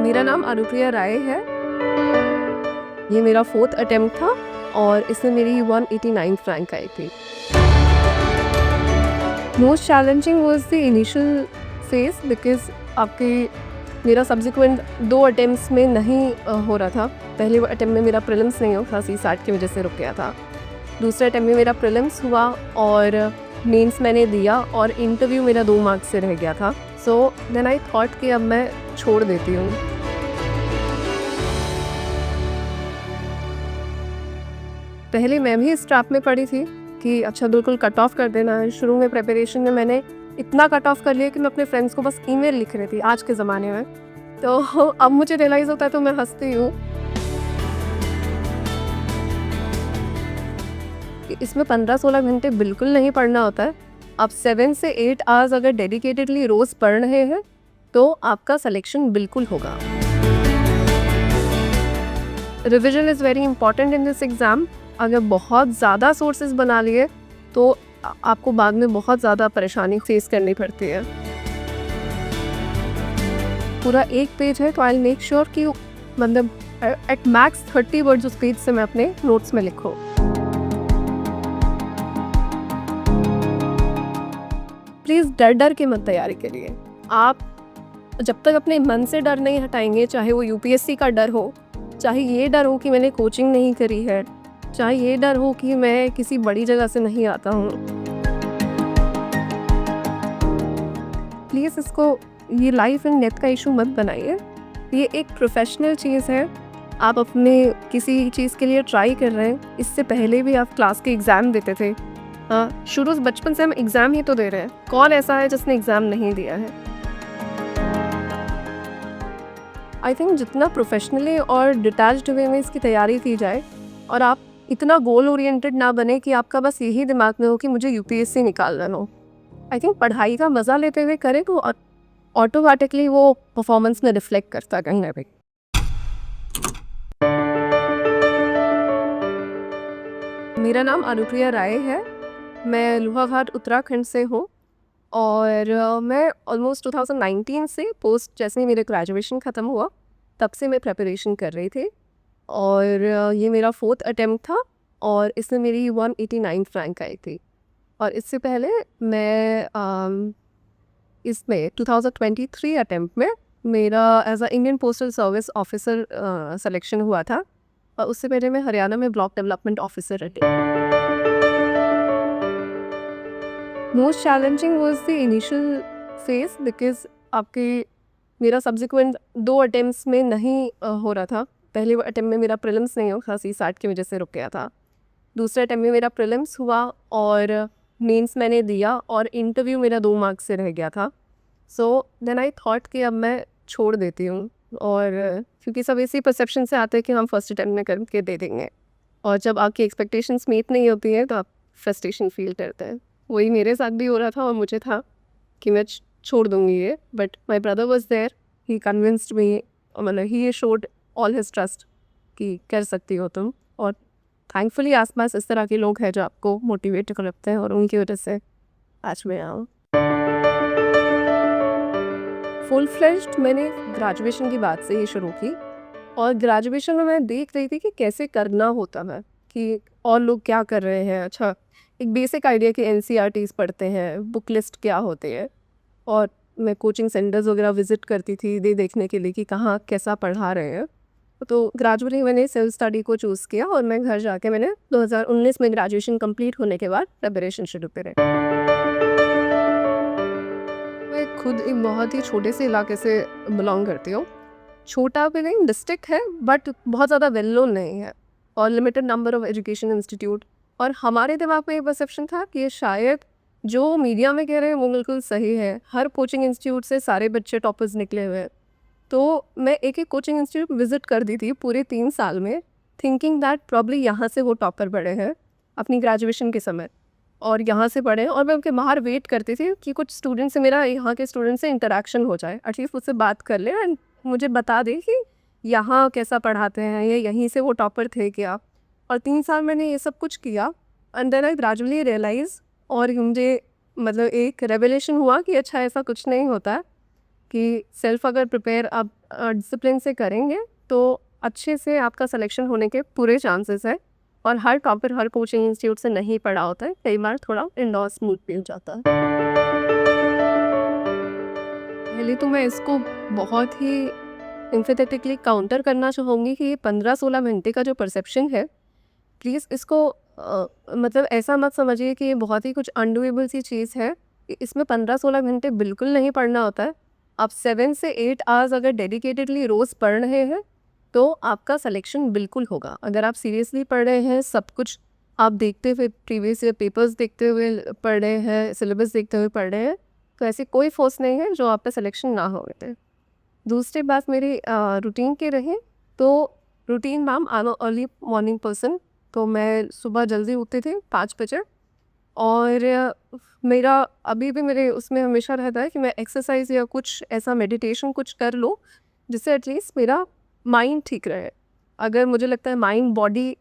मेरा नाम अनुप्रिया राय है। ये मेरा 4th अटेम्प्ट था और इसमें मेरी 189 रैंक आई थी। Most challenging was the initial phase because मेरा सब्सिक्वेंट 2 अटेम्प्ट्स में नहीं हो रहा था। पहले अटेम्प्ट में मेरा प्रीलिम्स नहीं हुआ था, CSAT की वजह से रुक गया था। दूसरे अटेम्प्ट में मेरा प्रीलिम्स हुआ और मेंस मैंने दिया और इंटरव्यू मेरा 2 मार्क्स से रह गया था। सो देन आई थॉट कि अब मैं छोड़ देती हूँ। पहले मैं भी इस ट्रैप में पड़ी थी कि अच्छा बिल्कुल कट ऑफ कर देना है। शुरू में प्रिपरेशन में मैंने इतना कट ऑफ कर लिया कि मैं अपने फ्रेंड्स को बस ईमेल लिख रही थी आज के ज़माने में। तो अब मुझे रियलाइज़ होता है तो मैं हंसती हूँ। इसमें 15-16 घंटे बिल्कुल नहीं पढ़ना होता है। आप 7 से 8 आवर्स अगर डेडिकेटेडली रोज़ पढ़ रहे हैं तो आपका सिलेक्शन बिल्कुल होगा। Revision is very important in this exam. अगर बहुत ज़्यादा सोर्सेज बना लिए तो आपको बाद में बहुत ज़्यादा परेशानी फेस करनी पड़ती है। पूरा एक पेज है तो आई मेक श्योर कि मतलब एट मैक्स 30 वर्ड्स उस पेज से मैं अपने नोट्स में लिखूँ। प्लीज़ डर के मत तैयारी करिए। आप जब तक अपने मन से डर नहीं हटाएंगे, चाहे वो UPSC का डर हो, चाहे ये डर हो कि मैंने कोचिंग नहीं करी है, चाहे ये डर हो कि मैं किसी बड़ी जगह से नहीं आता हूँ, प्लीज़ ये लाइफ एंड डेथ का इशू मत बनाइए। ये एक प्रोफेशनल चीज़ है। आप अपने किसी चीज़ के लिए ट्राई कर रहे हैं। इससे पहले भी आप क्लास के एग्ज़ाम देते थे। शुरू बचपन से हम एग्ज़ाम ही तो दे रहे हैं। कौन ऐसा है जिसने एग्ज़ाम नहीं दिया है? आई थिंक जितना प्रोफेशनली और डिटैच्ड वे में इसकी तैयारी की जाए और आप इतना गोल ओरिएंटेड ना बने कि आपका बस यही दिमाग में हो कि मुझे UPSC निकालना हो। आई थिंक पढ़ाई का मज़ा लेते हुए करें तो ऑटोमेटिकली वो परफॉर्मेंस में रिफ्लेक्ट करता कहीं ना कहीं। मेरा नाम अनुप्रिया राय है। मैं लोहाघाट उत्तराखंड से हूँ और मैं ऑलमोस्ट 2019 से पोस्ट जैसे ही मेरा ग्रेजुएशन ख़त्म हुआ तब से मैं प्रिपरेशन कर रही थी और ये मेरा 4th अटेम्प्ट था और इसमें मेरी 189 रैंक आई थी। और इससे पहले मैं इसमें 2023 अटेम्प्ट में मेरा as a Indian postal service officer selection हुआ था और उससे पहले मैं हरियाणा में ब्लॉक डेवलपमेंट ऑफिसर रही। Most challenging was the initial phase because मेरा सब्सिक्वेंट 2 अटेम्प्ट्स में नहीं हो रहा था। पहले अटेम्प्ट में मेरा प्रीलिम्स नहीं हुआ था, CSAT की वजह से रुक गया था। दूसरे अटेम्प्ट में मेरा प्रीलिम्स हुआ और मेंस मैंने दिया और इंटरव्यू मेरा 2 मार्क्स से रह गया था। सो देन आई थॉट कि अब मैं छोड़ देती हूँ और क्योंकि सब इसी परसेप्शन से आते हैं कि हम फर्स्ट अटेम्प्ट में करके दे देंगे और जब आपकी एक्सपेक्टेशंस मीट नहीं होती हैं तो आप फ्रस्ट्रेशन फील करते हैं। वही मेरे साथ भी हो रहा था और मुझे था कि मैं छोड़ दूँगी ये, but my brother was there, he convinced me, मतलब he showed all his trust कि कर सकती हो तुम। और थैंकफुली आसपास इस तरह के लोग हैं जो आपको मोटिवेट करते हैं और उनकी वजह से आज मैं आऊँ। फुल फ्लेज्ड मैंने ग्रेजुएशन की बात से ही शुरू की और ग्रेजुएशन में मैं देख रही थी कि कैसे करना होता है, कि और लोग क्या कर रहे हैं। अच्छा, एक बेसिक आइडिया कि NCERTs पढ़ते हैं, बुक लिस्ट क्या होती है, और मैं कोचिंग सेंटर्स वगैरह विज़िट करती थी देखने के लिए कि कहाँ कैसा पढ़ा रहे हैं। तो ग्रेजुअली मैंने सेल्फ स्टडी को चूज़ किया और मैं घर जाके मैंने 2019 में ग्रेजुएशन कंप्लीट होने के बाद प्रिपरेशन शुरू करी। मैं खुद एक बहुत ही छोटे से इलाके से बिलोंग करती हूँ। छोटा भी नहीं, डिस्ट्रिक्ट है, बट बहुत ज़्यादा वेल नोन नहीं है और limited number of education institute. और हमारे दिमाग में ये परसेप्शन था कि ये शायद जो मीडिया में कह रहे हैं वो बिल्कुल सही है। हर कोचिंग इंस्टीट्यूट से सारे बच्चे टॉपर्स निकले हुए हैं। तो मैं एक कोचिंग इंस्टीट्यूट विज़िट कर दी थी पूरे 3 साल में, थिंकिंग दैट प्रॉब्ली यहाँ से वो टॉपर पढ़े हैं अपनी ग्रेजुएशन के समय और यहाँ से पढ़े। और मैं उनके बाहर वेट करती थी कि कुछ स्टूडेंट से मेरा यहाँ के स्टूडेंट से इंटरेक्शन हो जाए, एटलीस्ट उससे बात कर ले एंड मुझे बता दे कि यहाँ कैसा पढ़ाते हैं, ये यहीं से वो टॉपर थे क्या। और 3 साल मैंने ये सब कुछ किया and then I gradually realise और मुझे मतलब एक रेवलेशन हुआ कि अच्छा ऐसा कुछ नहीं होता कि सेल्फ अगर प्रिपेयर आप डिसिप्लिन से करेंगे तो अच्छे से आपका सिलेक्शन होने के पूरे चांसेस है। और हर टॉपर हर कोचिंग इंस्टीट्यूट से नहीं पढ़ा होता है, कई बार थोड़ा इंडोर स्मूथ भी हो जाता है। पहले तो मैं इसको बहुत ही एम्फेथेटिकली काउंटर करना चाहूँगी कि ये 15-16 घंटे का जो परसेप्शन है, प्लीज़ इसको मतलब ऐसा मत समझिए कि ये बहुत ही कुछ अनडूएबल सी चीज़ है। इसमें 15-16 घंटे बिल्कुल नहीं पढ़ना होता है। आप 7 से 8 आवर्स अगर डेडिकेटेडली रोज़ पढ़ रहे हैं तो आपका सिलेक्शन बिल्कुल होगा। अगर आप सीरियसली पढ़ रहे हैं, सब कुछ आप देखते हुए, प्रीवियस ईयर पेपर्स देखते हुए पढ़ रहे हैं, सिलेबस देखते हुए पढ़ रहे हैं, तो ऐसी कोई फोर्स नहीं है जो आप पे सिलेक्शन ना हो गए। दूसरी बात मेरी रूटीन की रही, तो routine ma'am, I am a early morning person, तो मैं सुबह जल्दी उठती थी 5 बजे। और मेरा अभी भी मेरे उसमें हमेशा रहता है कि मैं एक्सरसाइज या कुछ ऐसा मेडिटेशन कुछ कर लूँ जिससे एटलीस्ट मेरा माइंड ठीक रहे। अगर मुझे लगता है माइंड बॉडी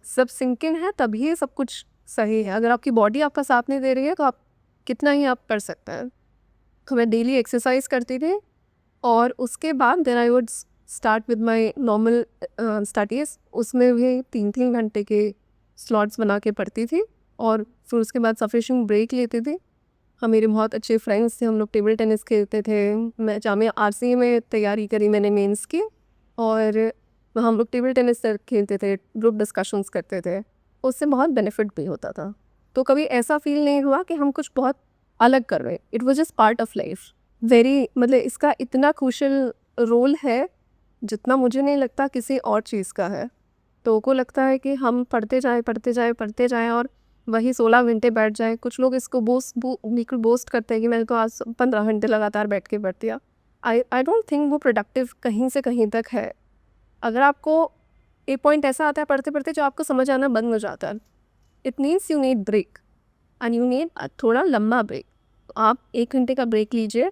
सब सिंकिंग है तभी ये सब कुछ सही है। अगर आपकी बॉडी आपका साथ नहीं दे रही है तो आप कितना ही आप कर सकते हैं। तो मैं डेली एक्सरसाइज करती थी और उसके बाद then I would start with my normal studies. उसमें भी 3-3 घंटे के स्लॉट्स बना के पढ़ती थी और फिर उसके बाद सफिशिएंट ब्रेक लेती थी। हम मेरे बहुत अच्छे फ्रेंड्स थे, हम लोग टेबल टेनिस खेलते थे। मैं जामिया आरसीए में तैयारी करी मैंने मेंस की, और हम लोग टेबल टेनिस खेलते थे, ग्रुप डिस्कशंस करते थे। उससे बहुत बेनिफिट भी होता था। तो कभी ऐसा फील नहीं हुआ कि हम कुछ बहुत अलग कर रहे हैं। It was just part of life. Very मतलब इसका इतना क्रूशियल रोल है जितना मुझे नहीं लगता किसी और चीज़ का है। तो को लगता है कि हम पढ़ते जाएं और वही 16 घंटे बैठ जाए। कुछ लोग इसको बिल्कुल बोस्ट करते हैं कि मैंने तो आज 15 घंटे लगातार बैठ के पढ़ दिया। आई डोंट थिंक वो प्रोडक्टिव कहीं से कहीं तक है। अगर आपको एक पॉइंट ऐसा आता है पढ़ते पढ़ते जो आपको समझ आना बंद हो जाता है, it means you need break and you need थोड़ा लंबा ब्रेक। आप 1 घंटे का ब्रेक लीजिए।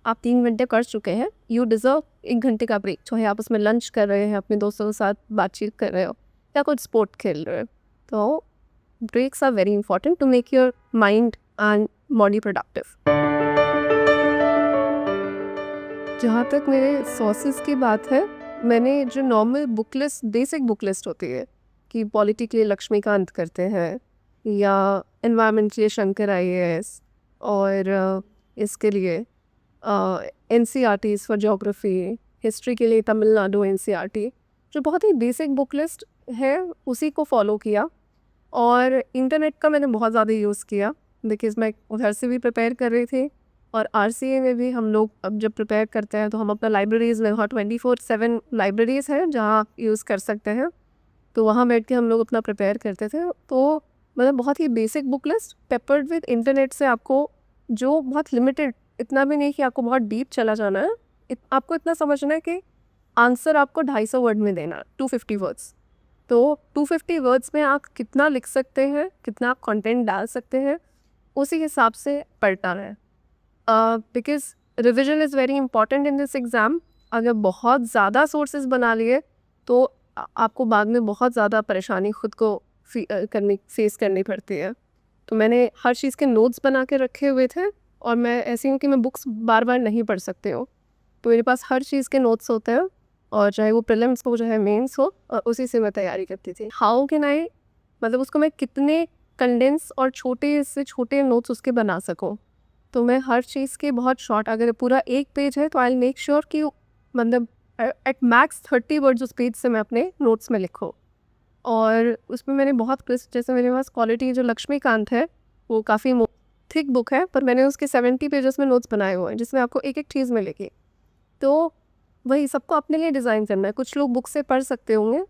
आप 3 घंटे कर चुके हैं, यू डिज़र्व 1 घंटे का ब्रेक। चाहे आप उसमें लंच कर रहे हैं, अपने दोस्तों के साथ बातचीत कर रहे हो या कुछ स्पोर्ट खेल रहे हो, तो breaks are very important to make your mind and body productive. जहाँ तक मेरे सोर्सेज की बात है, मैंने जो normal book list, basic book list होती है कि पॉलिटी के लिए लक्ष्मीकांत करते हैं या एनवायरनमेंट के लिए शंकर IAS, और इसके लिए NCERTs फॉर जोग्राफी, हिस्ट्री के लिए तमिलनाडु NCERT, जो बहुत ही बेसिक बुक लिस्ट है उसी को फॉलो किया। और इंटरनेट का मैंने बहुत ज़्यादा यूज़ किया बिकॉज़ मैं उधर से भी प्रिपेयर कर रही थी, और RCA में भी हम लोग अब जब प्रिपेयर करते हैं तो हम अपना लाइब्रेरीज़ में, वहाँ 24/7 लाइब्रेरीज़ हैं जहाँ आप यूज़ कर सकते हैं, तो वहाँ बैठ के हम लोग अपना प्रिपेयर करते थे। तो मतलब बहुत ही basic book list prepared with internet से, आपको जो बहुत लिमिटेड, इतना भी नहीं कि आपको बहुत डीप चला जाना है, आपको इतना समझना है कि आंसर आपको 250 वर्ड में देना, 250 वर्ड्स। तो 250 वर्ड्स में आप कितना लिख सकते हैं, कितना आप कंटेंट डाल सकते हैं, उसी हिसाब से पढ़ना है। Because revision is very important in this exam. अगर बहुत ज़्यादा सोर्सेज बना लिए तो आपको बाद में बहुत ज़्यादा परेशानी खुद को फेस करनी पड़ती है। तो मैंने हर चीज़ के नोट्स बना के रखे हुए थे, और मैं ऐसी हूँ कि मैं बुक्स बार बार नहीं पढ़ सकती हूँ, तो मेरे पास हर चीज़ के नोट्स होते हैं, और चाहे वो प्रीलिम्स हो चाहे मेंस हो, और उसी से मैं तैयारी करती थी। हाउ कैन आई, मतलब उसको मैं कितने कंडेंस और छोटे से छोटे नोट्स उसके बना सकूं। तो मैं हर चीज़ के बहुत शॉर्ट, अगर पूरा 1 पेज है तो आई मेक श्योर कि मतलब एट मैक्स 30 वर्ड्स उस पेज से मैं अपने नोट्स में लिखूँ। और उसमें मैंने बहुत क्रिस्प, जैसे मेरे पास क्वालिटी जो लक्ष्मीकांत है वो काफ़ी थिक बुक है, पर मैंने उसके 70 पेजेस में नोट्स बनाए हुए हैं जिसमें आपको एक एक चीज़ मिलेगी। तो वही सबको अपने लिए डिज़ाइन करना है। कुछ लोग बुक से पढ़ सकते होंगे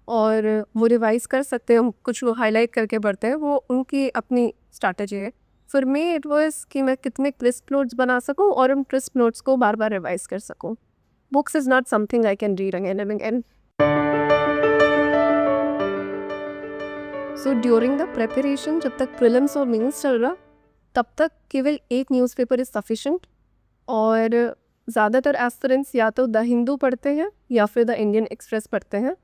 और वो रिवाइज कर सकते हैं, कुछ लोग हाईलाइट करके पढ़ते हैं, वो उनकी अपनी स्ट्रैटेजी है। फॉर मी इट वाज कि मैं कितने क्रिस्प नोट्स बना सकूं और उन क्रिस्प नोट्स को बार बार रिवाइज कर सकूं। Books is not something I can read again and again. So during the preparation, जब तक प्रीलिम्स और मेंस चल रहा, तब तक केवल एक न्यूज़पेपर इज़ सफिशेंट। और ज़्यादातर एस्पिरेंट्स या तो द हिंदू पढ़ते हैं या फिर द इंडियन एक्सप्रेस पढ़ते हैं,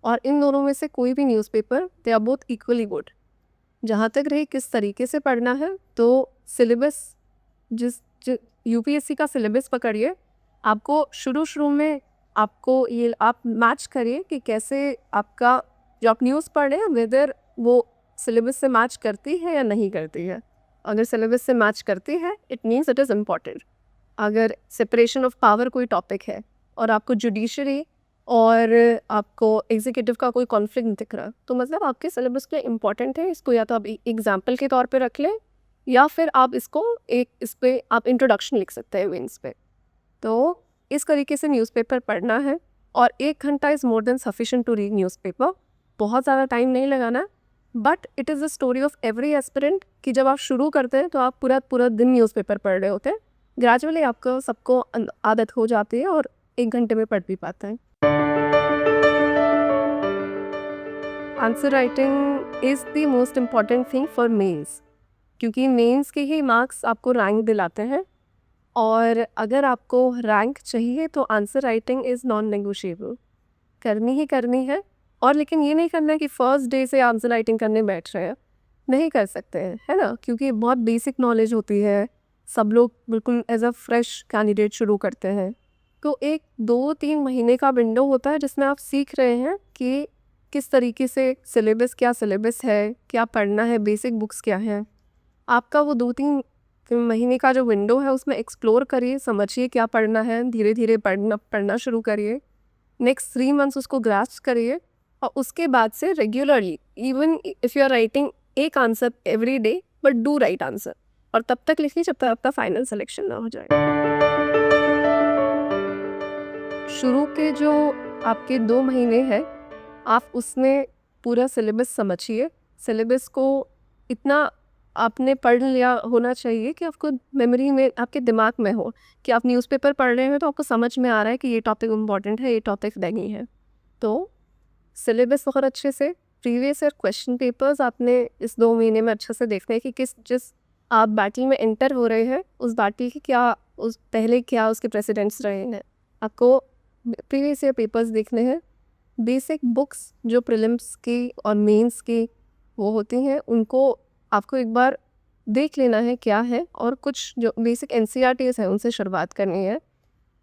और इन दोनों में से कोई भी newspaper, they are both equally good. जहाँ तक रही किस तरीके से पढ़ना है, तो सिलेबस, UPSC का सिलेबस पकड़िए, आपको शुरू में आपको ये आप मैच करिए कि कैसे आपका जो आप न्यूज़ पढ़ रहे हैं वेदर वो सिलेबस से मैच करती है या नहीं करती है। अगर सिलेबस से मैच करती है it means it is important. अगर सेपरेशन ऑफ पावर कोई टॉपिक है और आपको जुडिशरी और आपको एग्जीक्यूटिव का कोई कॉन्फ्लिक्ट दिख रहा तो मतलब आपके सिलेबस के लिए इम्पॉर्टेंट है। इसको या तो आप एग्जाम्पल के तौर पे रख लें या फिर आप इसको एक इस पे आप इंट्रोडक्शन लिख सकते हैं विंस पे। तो इस तरीके से न्यूज़पेपर पढ़ना है और 1 घंटा is more than sufficient to read newspaper. बहुत ज़्यादा टाइम नहीं लगाना, but it is the story of every aspirant कि जब आप शुरू करते हैं तो आप पूरा पूरा दिन न्यूज़पेपर पढ़ रहे होते हैं। ग्रेजुअली आपको सबको आदत हो जाती है और 1 घंटे में पढ़ भी पाते हैं। Answer writing is the most important thing for mains, क्योंकि मेंस के ही मार्क्स आपको रैंक दिलाते हैं और अगर आपको रैंक चाहिए तो answer writing is non negotiable, करनी ही करनी है। और लेकिन ये नहीं करना है कि फर्स्ट डे से आंसर राइटिंग करने बैठ रहे हैं, नहीं कर सकते हैं, है ना, क्योंकि बहुत बेसिक नॉलेज होती है। सब लोग बिल्कुल एज अ फ्रेश कैंडिडेट शुरू करते हैं, तो 1 2 3 महीने का विंडो होता है जिसमें आप सीख रहे हैं कि किस तरीके से सिलेबस, क्या सिलेबस है, क्या पढ़ना है, बेसिक बुक्स क्या हैं। आपका वो 2 3 महीने का जो विंडो है उसमें एक्सप्लोर करिए, समझिए क्या पढ़ना है, धीरे धीरे पढ़ना शुरू करिए। नेक्स्ट 3 मंथ्स उसको ग्रास्प करिए और उसके बाद से regularly, even if you are writing एक answer every day, but do write answer, और तब तक लिखिए जब तक आपका फाइनल सिलेक्शन ना हो जाए। शुरू के जो आपके 2 महीने हैं आप उसमें पूरा सिलेबस समझिए। सिलेबस को इतना आपने पढ़ लिया होना चाहिए कि आपको मेमोरी में, आपके दिमाग में हो कि आप न्यूज़पेपर पढ़ रहे हैं तो आपको समझ में आ रहा है कि ये टॉपिक इम्पॉर्टेंट है, ये टॉपिक नहीं है। तो सिलेबस बहुत अच्छे से, प्रीवियस ईयर क्वेश्चन पेपर्स आपने इस 2 महीने में अच्छे से देखना है कि जिस आप बैटल में एंटर हो रहे हैं उस बैटल की क्या, उस पहले क्या उसके प्रेसिडेंट्स रहे हैं। आपको प्रीवियस ईयर पेपर्स देखने हैं। बेसिक बुक्स जो प्रीलिम्स की और मेंस की वो होती हैं उनको आपको एक बार देख लेना है क्या है, और कुछ जो बेसिक एनसीईआरटीज़ हैं उनसे शुरुआत करनी है।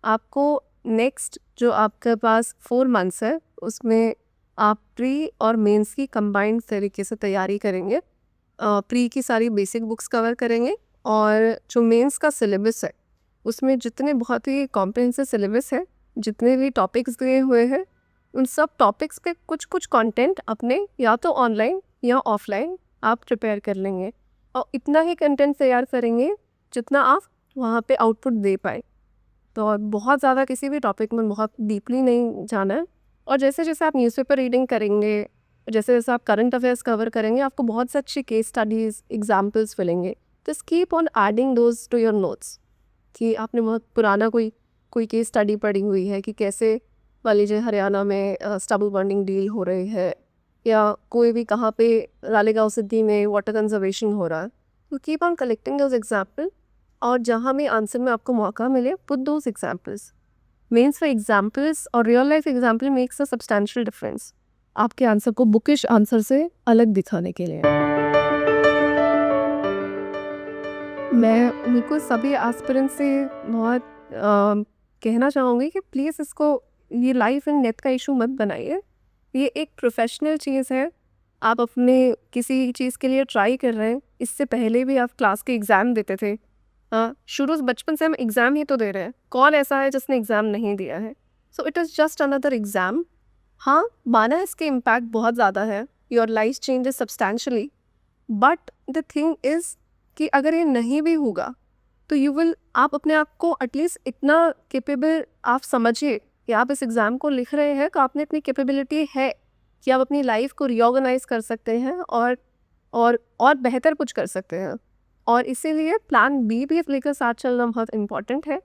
आपको नेक्स्ट जो आपके पास 4 मंथ्स है उसमें आप प्री और मेंस की कंबाइंड तरीके से तैयारी करेंगे। प्री की सारी बेसिक बुक्स कवर करेंगे और जो मेंस का सिलेबस है उसमें जितने बहुत ही कॉम्प्रिहेंसिव सिलेबस है, जितने भी टॉपिक्स दिए हुए हैं उन सब टॉपिक्स पे कुछ कुछ कंटेंट अपने या तो ऑनलाइन या ऑफलाइन आप प्रिपेयर कर लेंगे और इतना ही कंटेंट तैयार करेंगे जितना आप वहाँ पे आउटपुट दे पाए। तो और बहुत ज़्यादा किसी भी टॉपिक में बहुत डीपली नहीं जाना है। और जैसे जैसे आप न्यूज़पेपर रीडिंग करेंगे, जैसे जैसे आप करंट अफेयर्स कवर करेंगे, आपको बहुत से अच्छी केस स्टडीज़ एग्जाम्पल्स मिलेंगे। तो keep on adding those two your notes कि आपने बहुत पुराना कोई केस स्टडी पढ़ी हुई है कि कैसे मान लीजिए हरियाणा में स्टबल बर्निंग डील हो रही है, या कोई भी कहाँ पे रालेगांव सिद्धि में वाटर कंजर्वेशन हो रहा है। तो keep on collecting those example, और जहाँ भी आंसर में आपको मौका मिले put those examples. Means for examples और real life example makes a substantial difference आपके आंसर को बुकिश आंसर से अलग दिखाने के लिए। मैं बिल्कुल सभी एस्पिरेंट से बहुत कहना चाहूँगी कि प्लीज़ इसको, ये लाइफ एंड डेथ का इशू मत बनाइए। ये एक प्रोफेशनल चीज़ है। आप अपने किसी चीज़ के लिए ट्राई कर रहे हैं, इससे पहले भी आप क्लास के एग्ज़ाम देते थे। शुरू से बचपन से हम एग्ज़ाम ही तो दे रहे हैं। कौन ऐसा है जिसने एग्ज़ाम नहीं दिया है? So it is just another exam. हाँ, माना इसके इम्पैक्ट बहुत ज़्यादा है, your life changes substantially, but the thing is कि अगर ये नहीं भी होगा तो यू विल, आप अपने आप को एटलीस्ट इतना कैपेबल आप समझिए कि आप इस एग्ज़ाम को लिख रहे हैं तो आपने इतनी कैपेबिलिटी है कि आप अपनी लाइफ को रीऑर्गेनाइज कर सकते हैं और बेहतर कुछ कर सकते हैं। और इसीलिए प्लान बी भी लेकर साथ चलना बहुत इम्पॉर्टेंट है।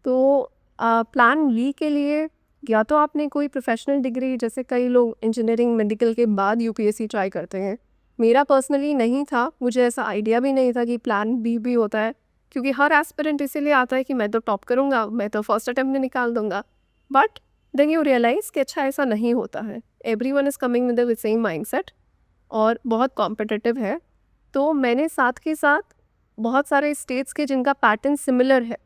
तो प्लान बी के लिए या तो आपने कोई प्रोफेशनल डिग्री, जैसे कई लोग इंजीनियरिंग मेडिकल के बाद यूपीएससी ट्राई करते हैं। मेरा पर्सनली नहीं था, मुझे ऐसा आइडिया भी नहीं था कि प्लान बी भी होता है, क्योंकि हर एस्पिरेंट इसीलिए आता है कि मैं तो टॉप करूँगा, मैं तो फर्स्ट अटेम्प्ट में निकाल दूंगा। बट देन यू रियलाइज़ कि अच्छा ऐसा नहीं होता है। Everyone is coming with the same mindset और बहुत कॉम्पिटिटिव है। तो मैंने साथ के साथ बहुत सारे स्टेट्स के जिनका पैटर्न सिमिलर है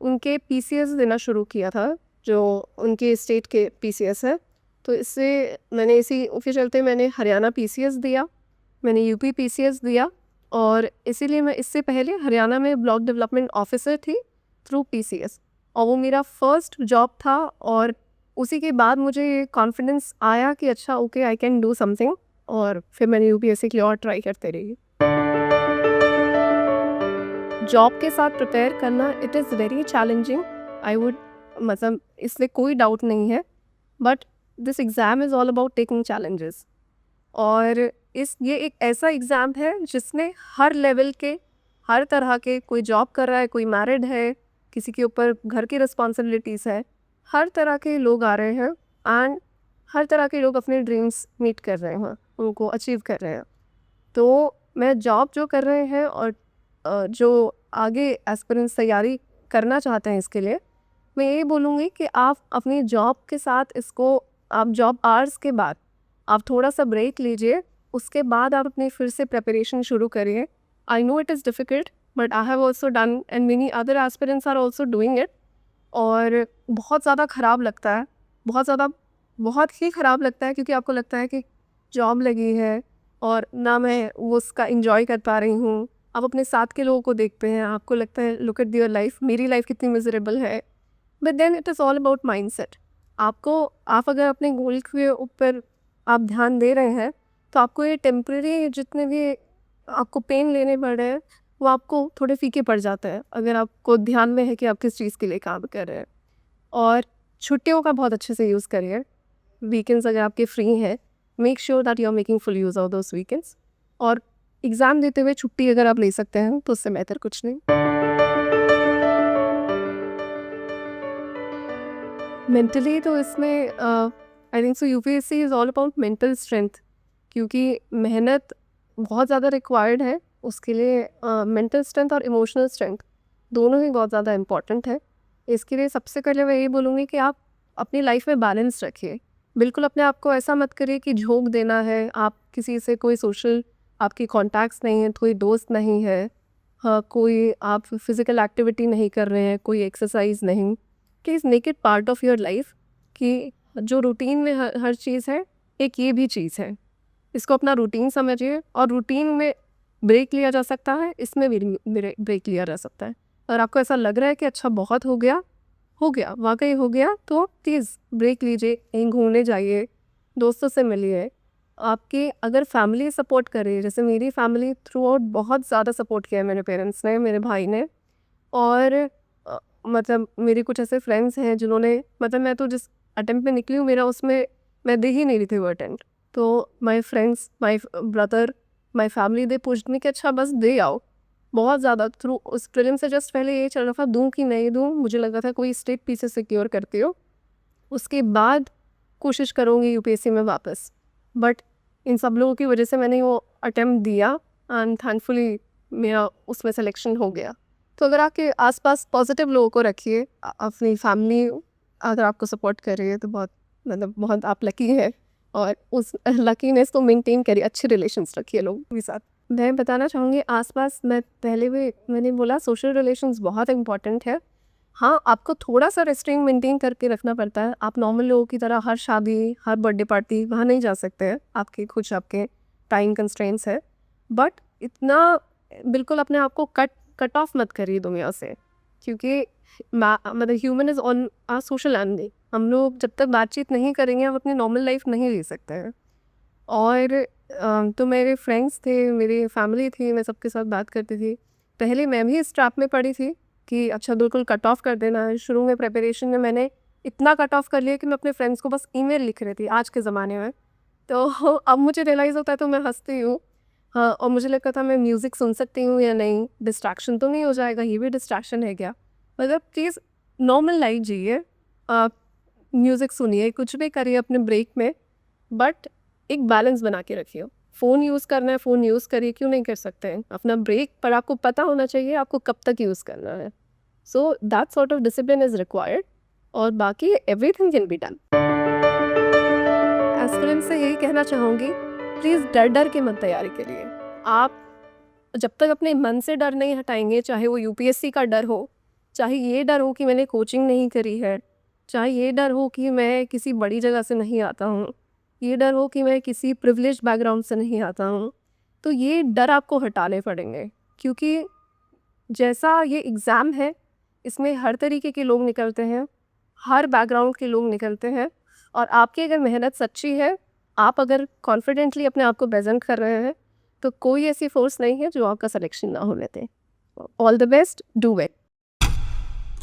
उनके पीसीएस देना शुरू किया था, जो उनके स्टेट के पीसीएस है। तो इससे मैंने के चलते मैंने हरियाणा पीसीएस दिया, मैंने यूपी पीसीएस दिया, और इसीलिए मैं इससे पहले हरियाणा में ब्लॉक डेवलपमेंट ऑफिसर थी थ्रू पीसीएस, और वो मेरा फर्स्ट जॉब था। और उसी के बाद मुझे कॉन्फिडेंस आया कि अच्छा okay I can do something, और फिर मैंने यूपीएससी के लिए और ट्राई करते रही। जॉब के साथ प्रिपेयर करना it is very challenging, I would, मतलब इसमें कोई डाउट नहीं है, but this exam is all about taking challenges. और ये एक ऐसा एग्ज़ाम है जिसमें हर लेवल के, हर तरह के, कोई जॉब कर रहा है, कोई मैरिड है, किसी के ऊपर घर की रिस्पॉन्सिबिलिटीज़ है, हर तरह के लोग आ रहे हैं, एंड हर तरह के लोग अपने ड्रीम्स मीट कर रहे हैं, उनको अचीव कर रहे हैं। तो मैं जॉब जो कर रहे हैं और जो आगे एस्पिरेंट्स तैयारी करना चाहते हैं इसके लिए, मैं ये बोलूँगी कि आप अपनी जॉब के साथ इसको, आप जॉब आवर्स के बाद आप थोड़ा सा ब्रेक लीजिए, उसके बाद आप अपनी फिर से प्रिपरेशन शुरू करिए। I know it is difficult, but I have also done and many other aspirants are also doing it. और बहुत ज़्यादा ख़राब लगता है, बहुत ही ख़राब लगता है, क्योंकि आपको लगता है कि जॉब लगी है और ना मैं वो उसका इंजॉय कर पा रही हूँ। आप अपने साथ के लोगों को देखते हैं, आपको लगता है लुक एट योर लाइफ, मेरी लाइफ कितनी मिजरेबल है। But then it is all about mindset. आप अगर अपने गोल के ऊपर आप ध्यान दे रहे हैं, तो आपको ये टेम्परेरी जितने भी आपको पेन लेने पड़ रहे हैं, वो आपको थोड़े फीके पड़ जाते हैं, अगर आपको ध्यान में है कि आप किस चीज़ के लिए काम कर रहे हैं। और छुट्टियों का बहुत अच्छे से यूज़ करिए। वीकेंड्स अगर आपके फ्री हैं, make sure that you are making full use of those weekends. और एग्ज़ाम देते हुए छुट्टी अगर आप ले सकते हैं, तो उससे बेहतर कुछ नहीं। मेंटली तो इसमें I think so UPSC is all about mental strength, क्योंकि मेहनत बहुत ज़्यादा रिक्वायर्ड है उसके लिए। मेंटल स्ट्रेंथ और इमोशनल स्ट्रेंथ दोनों ही बहुत ज़्यादा इम्पॉर्टेंट है। इसके लिए सबसे पहले मैं ये बोलूँगी कि आप अपनी लाइफ में बैलेंस रखिए। बिल्कुल अपने आप को ऐसा मत करिए कि झोंक देना है, आप किसी से कोई सोशल आपकी कॉन्टैक्ट्स नहीं है, कोई दोस्त नहीं है, हाँ, कोई आप फिज़िकल एक्टिविटी नहीं कर रहे हैं, कोई एक्सरसाइज नहीं। Please make it part of your life कि जो रूटीन में हर चीज़ है, एक ये भी चीज़ है। इसको अपना रूटीन समझिए, और रूटीन में ब्रेक लिया जा सकता है, इसमें भी ब्रेक लिया जा सकता है। और आपको ऐसा लग रहा है कि अच्छा बहुत हो गया, वाकई हो गया, तो प्लीज़ ब्रेक लीजिए, कहीं घूमने जाइए, दोस्तों से मिलिए। आपकी अगर फैमिली सपोर्ट करे, जैसे मेरी फैमिली थ्रू आउट बहुत ज़्यादा सपोर्ट किया है, मेरे पेरेंट्स ने, मेरे भाई ने। और मतलब मेरे कुछ ऐसे फ्रेंड्स हैं जिन्होंने, मतलब मैं तो जिस अटेम्प्ट में निकली हूँ, मेरा उसमें मैं दे ही नहीं रही थी वो अटेम्प्ट। तो my friends, my brother, my family, they pushed me कि अच्छा बस दे आओ। बहुत ज़्यादा थ्रू उस प्रीलिम से जस्ट पहले ये चल रहा था, दूँ कि नहीं दूँ, मुझे लगा था कोई स्टेट पीछे सिक्योर करती हो, उसके बाद कोशिश करूँगी यूपीएससी में वापस। बट इन सब लोगों की वजह से मैंने वो अटेम्प्ट दिया, एंड थैंकफुली मेरा उसमें सिलेक्शन हो गया। तो अगर आपके आसपास पॉजिटिव लोगों को रखिए, अपनी फैमिली अगर आपको सपोर्ट कर रही है, तो बहुत आप लकी है, और उस लकीनेस को मेंटेन करिए, अच्छे रिलेशंस रखिए लोगों के साथ। मैं बताना चाहूँगी आसपास, मैं पहले भी मैंने बोला सोशल रिलेशंस बहुत इंपॉर्टेंट है। हाँ, आपको थोड़ा सा रेस्ट्रेंट मेंटेन करके रखना पड़ता है। आप नॉर्मल लोगों की तरह हर शादी, हर बर्थडे पार्टी वहाँ नहीं जा सकते हैं, आपके टाइम कंस्ट्रेंट्स है। बट इतना बिल्कुल अपने आप को कट ऑफ मत करिए दुनिया से, क्योंकि मतलब human is on a social animal. हम लोग जब तक बातचीत नहीं करेंगे, हम अपनी नॉर्मल लाइफ नहीं जी सकते हैं। और तो मेरे फ्रेंड्स थे, मेरी फैमिली थी, मैं सबके साथ बात करती थी। पहले मैं भी इस ट्रैप में पड़ी थी कि अच्छा बिल्कुल कट ऑफ कर देना है। शुरू में प्रिपरेशन में मैंने इतना कट ऑफ कर लिया कि मैं अपने फ्रेंड्स को बस ईमेल लिख रही थी आज के ज़माने में। तो अब मुझे रियलाइज़ होता है, तो मैं हंसती हूँ। हाँ, और मुझे लगता था मैं म्यूज़िक सुन सकती हूँ या नहीं, डिस्ट्रैक्शन तो नहीं हो जाएगा, ये भी डिस्ट्रैक्शन है क्या। मतलब प्लीज़ नॉर्मल लाइफ जिए, आप म्यूज़िक सुनिए, कुछ भी करिए अपने ब्रेक में, बट एक बैलेंस बना के रखिए। फ़ोन यूज़ करना है, फ़ोन यूज़ करिए, क्यों नहीं कर सकते हैं अपना ब्रेक, पर आपको पता होना चाहिए आपको कब तक यूज़ करना है। So that sort of discipline is required, और बाकी everything can be done. Aspirant से यही कहना चाहूँगी, प्लीज़ डर के मत तैयारी करिए। आप जब तक अपने मन से डर नहीं हटाएंगे, चाहे वो यूपीएससी का डर हो, चाहे ये डर हो कि मैंने कोचिंग नहीं करी है, चाहे ये डर हो कि मैं किसी बड़ी जगह से नहीं आता हूँ, ये डर हो कि मैं किसी प्रिविलेज्ड बैकग्राउंड से नहीं आता हूँ, तो ये डर आपको हटाने पड़ेंगे। क्योंकि जैसा ये एग्ज़ाम है, इसमें हर तरीके के लोग निकलते हैं, हर बैकग्राउंड के लोग निकलते हैं, और आपकी अगर मेहनत सच्ची है, आप अगर कॉन्फिडेंटली अपने आप को प्रेज़ेंट कर रहे हैं, तो कोई ऐसी फ़ोर्स नहीं है जो आपका सिलेक्शन ना होने दे। All the best, do it.